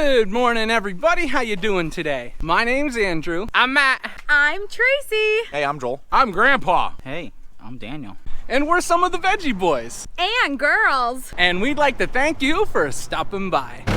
Good morning, everybody. How you doing today? My name's Andrew. I'm Matt. I'm Tracy. Hey, I'm Joel. I'm Grandpa. Hey, I'm Daniel. And we're some of the Veggie Boys. And girls. And we'd like to thank you for stopping by. 2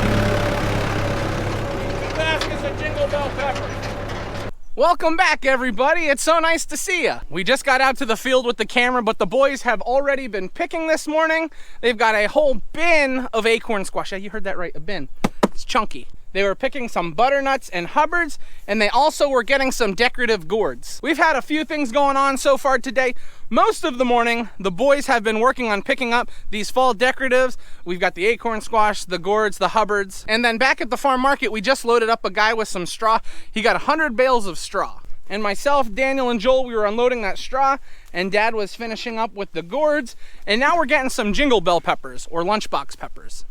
baskets of Jingle Bell peppers. Welcome back, everybody. It's so nice to see you. We just got out to the field with the camera, but the boys have already been picking this morning. They've got a whole bin of acorn squash. Yeah, you heard that right, a bin. It's chunky. They were picking some butternuts and Hubbards, and they also were getting some decorative gourds. We've had a few things going on so far today. Most of the morning, the boys have been working on picking up these fall decoratives. We've got the acorn squash, the gourds, the Hubbards. And then back at the farm market, we just loaded up a guy with some straw. He got 100 bales of straw. And myself, Daniel, and Joel, we were unloading that straw, and Dad was finishing up with the gourds. And now we're getting some Jingle Bell peppers, or lunchbox peppers.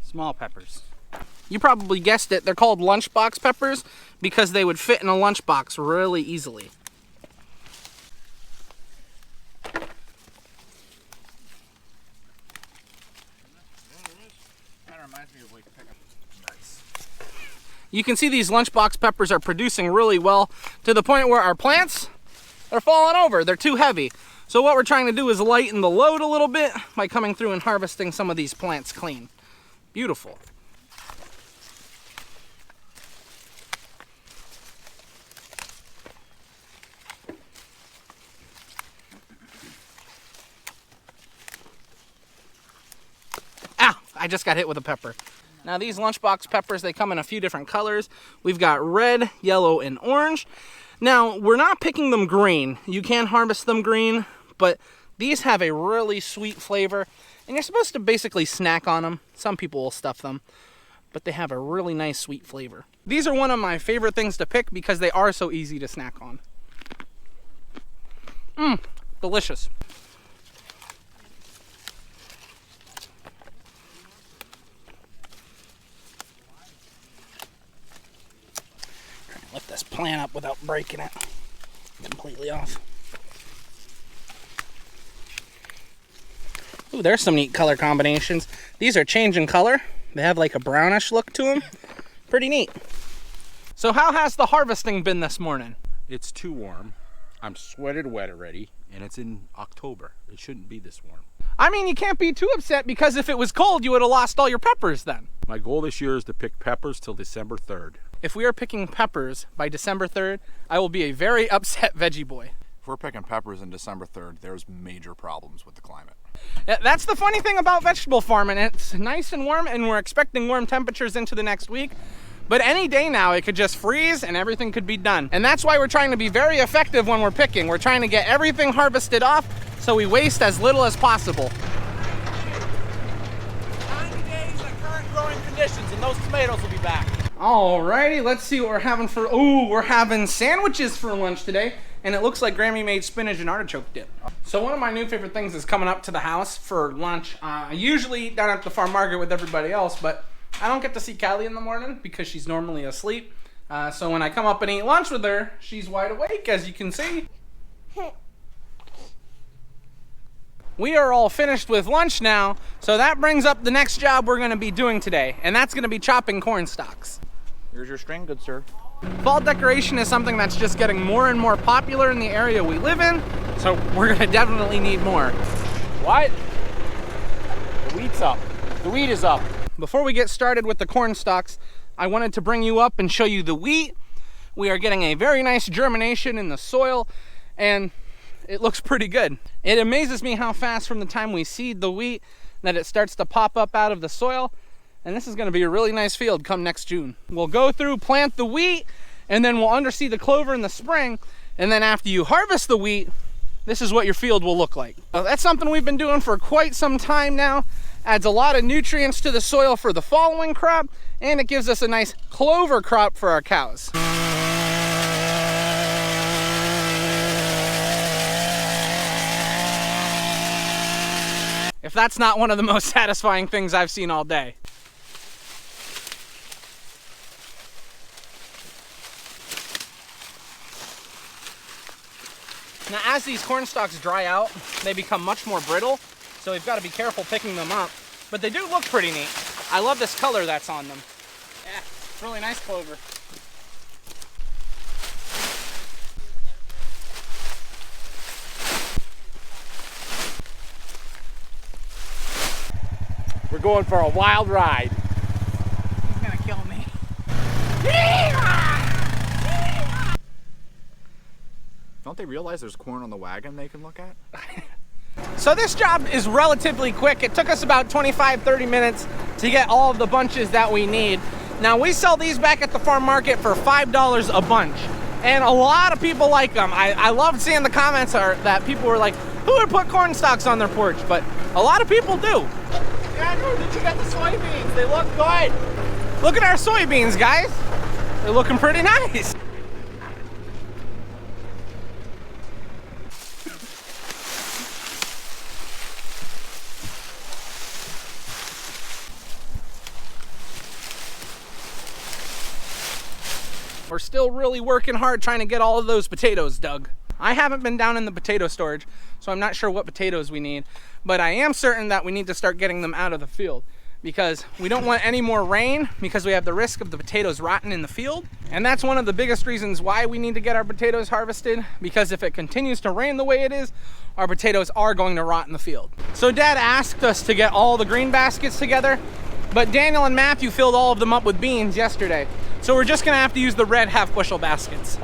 Small peppers. You probably guessed it, they're called lunchbox peppers because they would fit in a lunchbox really easily. Kind of reminds me of like picking nice. You can see these lunchbox peppers are producing really well to the point where our plants are falling over. They're too heavy. So what we're trying to do is lighten the load a little bit by coming through and harvesting some of these plants clean. Beautiful. Ow! I just got hit with a pepper. Now these lunchbox peppers, they come in a few different colors. We've got red, yellow, and orange. Now, we're not picking them green. You can harvest them green, but these have a really sweet flavor, and you're supposed to basically snack on them. Some people will stuff them, but they have a really nice sweet flavor. These are one of my favorite things to pick because they are so easy to snack on. Delicious. Trying to lift this plant up without breaking it completely off. Ooh, there's some neat color combinations. These are changing color. They have like a brownish look to them. Pretty neat. So how has the harvesting been this morning? It's too warm. I'm sweated wet already, and it's in October. It shouldn't be this warm. I mean, you can't be too upset because if it was cold, you would have lost all your peppers then. My goal this year is to pick peppers till December 3rd. If we are picking peppers by December 3rd, I will be a very upset Veggie Boy. If we're picking peppers in December 3rd, there's major problems with the climate. That's the funny thing about vegetable farming. It's nice and warm, and we're expecting warm temperatures into the next week. But any day now, it could just freeze and everything could be done. And that's why we're trying to be very effective when we're picking. We're trying to get everything harvested off so we waste as little as possible. 90 days of current growing conditions, and those tomatoes will be back. Alrighty, let's see what we're having for, we're having sandwiches for lunch today. And it looks like Grammy made spinach and artichoke dip. So one of my new favorite things is coming up to the house for lunch. I usually eat down at the farm market with everybody else, but I don't get to see Callie in the morning because she's normally asleep. So when I come up and eat lunch with her, she's wide awake, as you can see. We are all finished with lunch now, so that brings up the next job we're gonna be doing today, and that's gonna be chopping corn stalks. Here's your string, good sir. Fall decoration is something that's just getting more and more popular in the area we live in, so we're gonna definitely need more. What? The wheat's up. The wheat is up. Before we get started with the corn stalks, I wanted to bring you up and show you the wheat. We are getting a very nice germination in the soil, and it looks pretty good. It amazes me how fast from the time we seed the wheat that it starts to pop up out of the soil. And this is gonna be a really nice field come next June. We'll go through, plant the wheat, and then we'll underseed the clover in the spring. And then after you harvest the wheat, this is what your field will look like. That's something we've been doing for quite some time now. Adds a lot of nutrients to the soil for the following crop, and it gives us a nice clover crop for our cows. If that's not one of the most satisfying things I've seen all day. Now, as these corn stalks dry out, they become much more brittle, so we've got to be careful picking them up. But they do look pretty neat. I love this color that's on them. Yeah, it's really nice clover. We're going for a wild ride. He's gonna kill me. Don't they realize there's corn on the wagon they can look at? So this job is relatively quick. It took us about 25-30 minutes to get all of the bunches that we need. Now we sell these back at the farm market for $5 a bunch. And a lot of people like them. I loved seeing the comments that people were like, who would put corn stalks on their porch? But a lot of people do. Yeah, did you get the soybeans? They look good. Look at our soybeans, guys. They're looking pretty nice. We're still really working hard trying to get all of those potatoes dug. I haven't been down in the potato storage, so I'm not sure what potatoes we need, but I am certain that we need to start getting them out of the field because we don't want any more rain because we have the risk of the potatoes rotting in the field. And that's one of the biggest reasons why we need to get our potatoes harvested, because if it continues to rain the way it is, our potatoes are going to rot in the field. So Dad asked us to get all the green baskets together, but Daniel and Matthew filled all of them up with beans yesterday. So we're just gonna have to use the red half bushel baskets.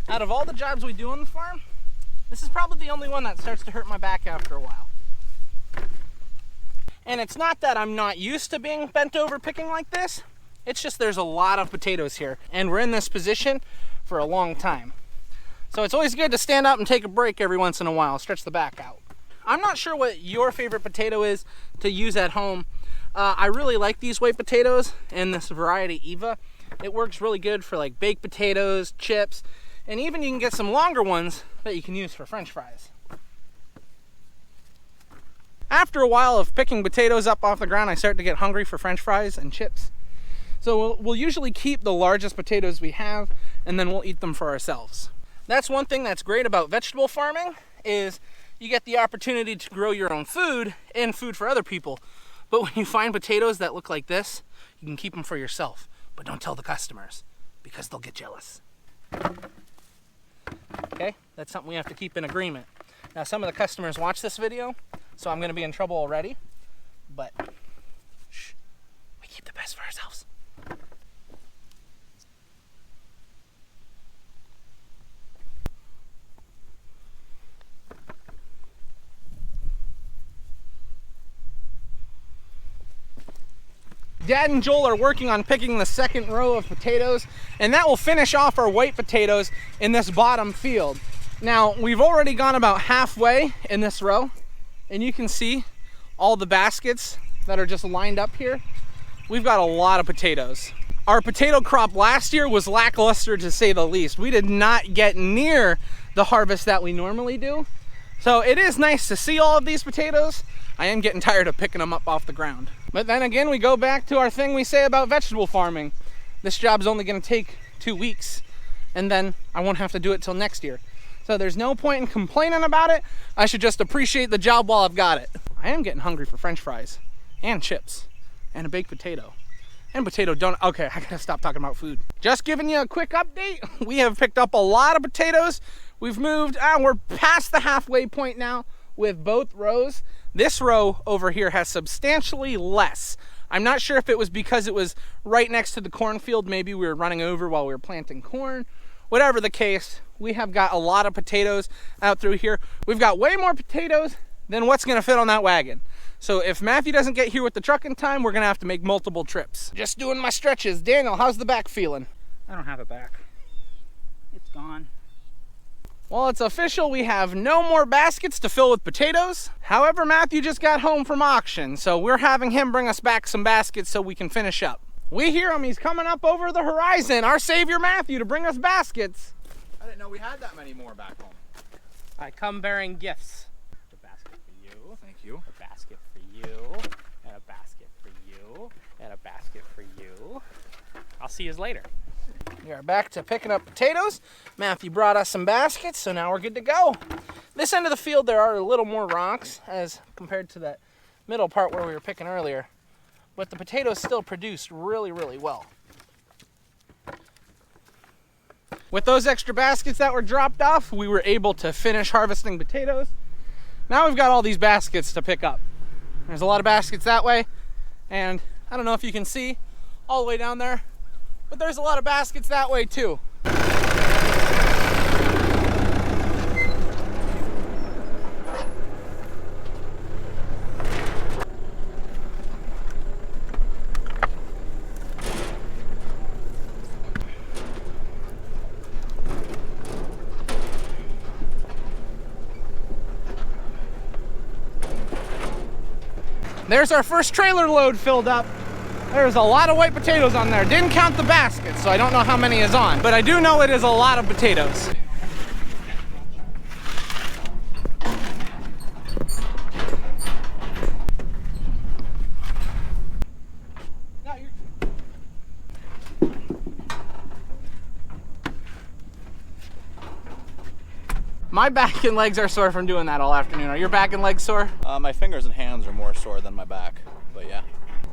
Out of all the jobs we do on the farm, this is probably the only one that starts to hurt my back after a while. And it's not that I'm not used to being bent over picking like this, it's just there's a lot of potatoes here, and we're in this position for a long time. So it's always good to stand up and take a break every once in a while, stretch the back out. I'm not sure what your favorite potato is to use at home. I really like these white potatoes and this variety Eva. It works really good for like baked potatoes, chips, and even you can get some longer ones that you can use for French fries. After a while of picking potatoes up off the ground, I start to get hungry for French fries and chips. So we'll usually keep the largest potatoes we have, and then we'll eat them for ourselves. That's one thing that's great about vegetable farming, is you get the opportunity to grow your own food and food for other people. But when you find potatoes that look like this, you can keep them for yourself. But don't tell the customers, because they'll get jealous. Okay, that's something we have to keep in agreement. Now some of the customers watch this video, so I'm gonna be in trouble already, but shh, we keep the best for ourselves. Dad and Joel are working on picking the second row of potatoes, and that will finish off our white potatoes in this bottom field. Now, we've already gone about halfway in this row, and you can see all the baskets that are just lined up here. We've got a lot of potatoes. Our potato crop last year was lackluster, to say the least. We did not get near the harvest that we normally do. So it is nice to see all of these potatoes. I am getting tired of picking them up off the ground. But then again, we go back to our thing we say about vegetable farming. This job's only gonna take 2 weeks, and then I won't have to do it till next year. So there's no point in complaining about it. I should just appreciate the job while I've got it. I am getting hungry for French fries and chips and a baked potato and potato donut. Okay, I gotta stop talking about food. Just giving you a quick update. We have picked up a lot of potatoes. We've moved, we're past the halfway point now with both rows. This row over here has substantially less. I'm not sure if it was because it was right next to the cornfield. Maybe we were running over while we were planting corn. Whatever the case, we have got a lot of potatoes out through here. We've got way more potatoes than what's gonna fit on that wagon. So if Matthew doesn't get here with the truck in time, we're gonna have to make multiple trips. Just doing my stretches. Daniel, how's the back feeling? I don't have it back. It's gone. Well, it's official. We have no more baskets to fill with potatoes. However, Matthew just got home from auction, so we're having him bring us back some baskets so we can finish up. We hear him. He's coming up over the horizon. Our savior Matthew to bring us baskets. I didn't know we had that many more back home. I come bearing gifts. A basket for you. Thank you. A basket for you. And a basket for you. And a basket for you. I'll see you later. We are back to picking up potatoes. Matthew brought us some baskets, so now we're good to go. This end of the field, there are a little more rocks as compared to that middle part where we were picking earlier. But the potatoes still produced really, really well. With those extra baskets that were dropped off, we were able to finish harvesting potatoes. Now we've got all these baskets to pick up. There's a lot of baskets that way, and I don't know if you can see all the way down there, but there's a lot of baskets that way too. There's our first trailer load filled up. There's a lot of white potatoes on there. Didn't count the baskets, so I don't know how many is on, but I do know it is a lot of potatoes. My back and legs are sore from doing that all afternoon. Are your back and legs sore? My fingers and hands are more sore than my back, but yeah.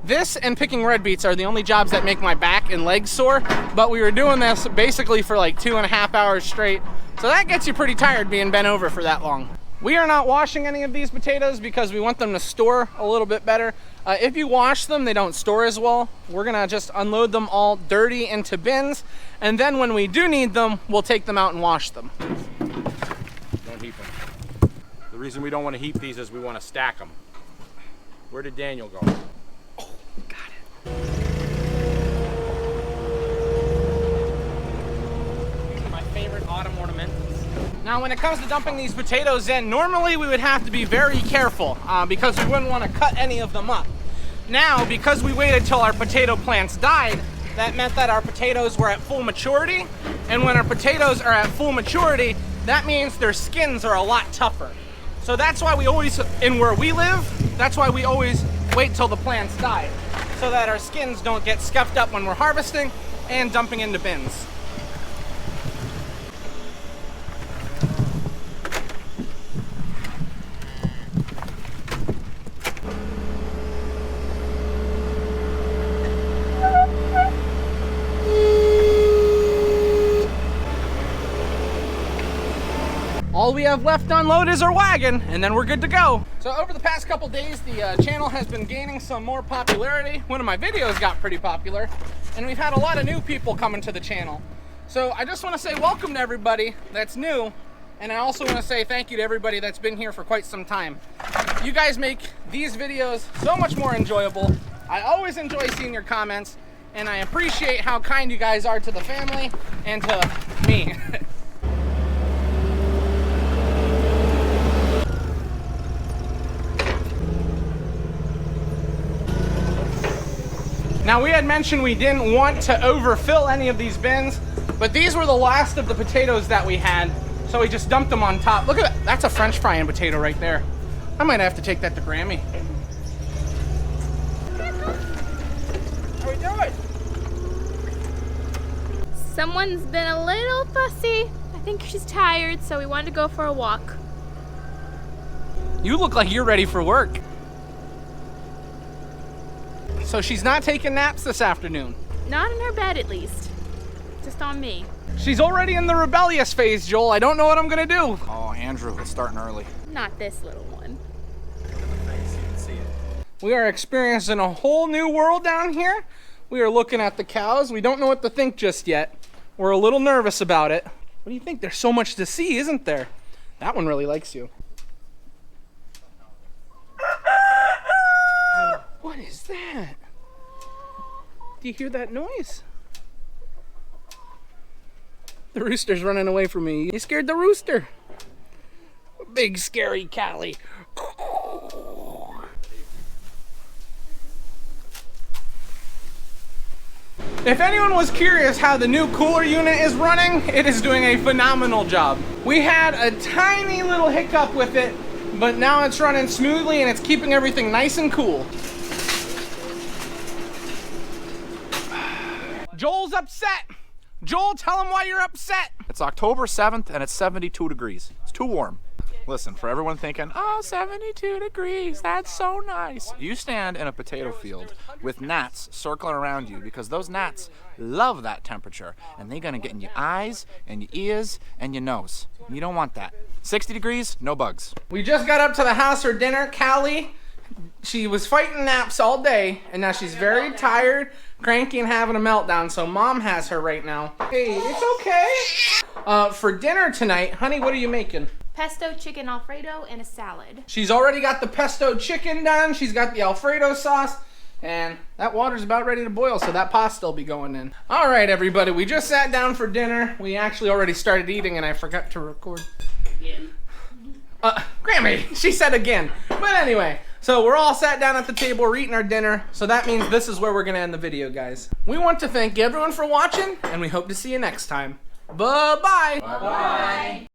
This and picking red beets are the only jobs that make my back and legs sore, but we were doing this basically for like 2.5 hours straight, so that gets you pretty tired being bent over for that long. We are not washing any of these potatoes because we want them to store a little bit better. If you wash them, they don't store as well. We're gonna just unload them all dirty into bins, and then when we do need them, we'll take them out and wash them. Don't heap them. The reason we don't want to heap these is we want to stack them. Where did Daniel go? My favorite autumn ornamentals. Now when it comes to dumping these potatoes in, normally we would have to be very careful because we wouldn't want to cut any of them up. Now, because we waited till our potato plants died, that meant that our potatoes were at full maturity, and when our potatoes are at full maturity, that means their skins are a lot tougher. So that's why we always, in where we live, that's why we always wait till the plants die, so that our skins don't get scuffed up when we're harvesting and dumping into bins. All we have left to unload is our wagon, and then we're good to go. So over the past couple days, the channel has been gaining some more popularity. One of my videos got pretty popular, and we've had a lot of new people coming to the channel. So I just want to say welcome to everybody that's new, and I also want to say thank you to everybody that's been here for quite some time. You guys make these videos so much more enjoyable. I always enjoy seeing your comments, and I appreciate how kind you guys are to the family and to me. Now we had mentioned we didn't want to overfill any of these bins, but these were the last of the potatoes that we had, so we just dumped them on top. Look at that, that's a French frying potato right there. I might have to take that to Grammy. How we doing? Someone's been a little fussy. I think she's tired, so we wanted to go for a walk. You look like you're ready for work. So she's not taking naps this afternoon. Not in her bed, at least. Just on me. She's already in the rebellious phase, Joel. I don't know what I'm gonna do. Oh, Andrew, it's starting early. Not this little one. Thanks, you can see it. We are experiencing a whole new world down here. We are looking at the cows. We don't know what to think just yet. We're a little nervous about it. What do you think? There's so much to see, isn't there? That one really likes you. that? Do you hear that noise? The rooster's running away from me. You scared the rooster. Big scary Callie. If anyone was curious how the new cooler unit is running, it is doing a phenomenal job. We had a tiny little hiccup with it, but now it's running smoothly and it's keeping everything nice and cool. Joel's upset. Joel, tell him why you're upset. It's October 7th and it's 72 degrees. It's too warm. Listen, for everyone thinking, oh, 72 degrees, that's so nice. You stand in a potato field with gnats circling around you because those gnats love that temperature and they're gonna get in your eyes and your ears and your nose. You don't want that. 60 degrees, no bugs. We just got up to the house for dinner. Callie, she was fighting naps all day and now she's very tired, cranky, and having a meltdown, so mom has her right now. Hey, it's okay. For dinner tonight, honey, what are you making? Pesto chicken Alfredo and a salad. She's already got the pesto chicken done. She's got the Alfredo sauce. And that water's about ready to boil, so that pasta will be going in. All right, everybody, we just sat down for dinner. We actually already started eating, and I forgot to record. Again. Grammy, she said again. But anyway, so we're all sat down at the table, we're eating our dinner. So that means this is where we're gonna end the video, guys. We want to thank everyone for watching, and we hope to see you next time. Bye-bye. Bye-bye.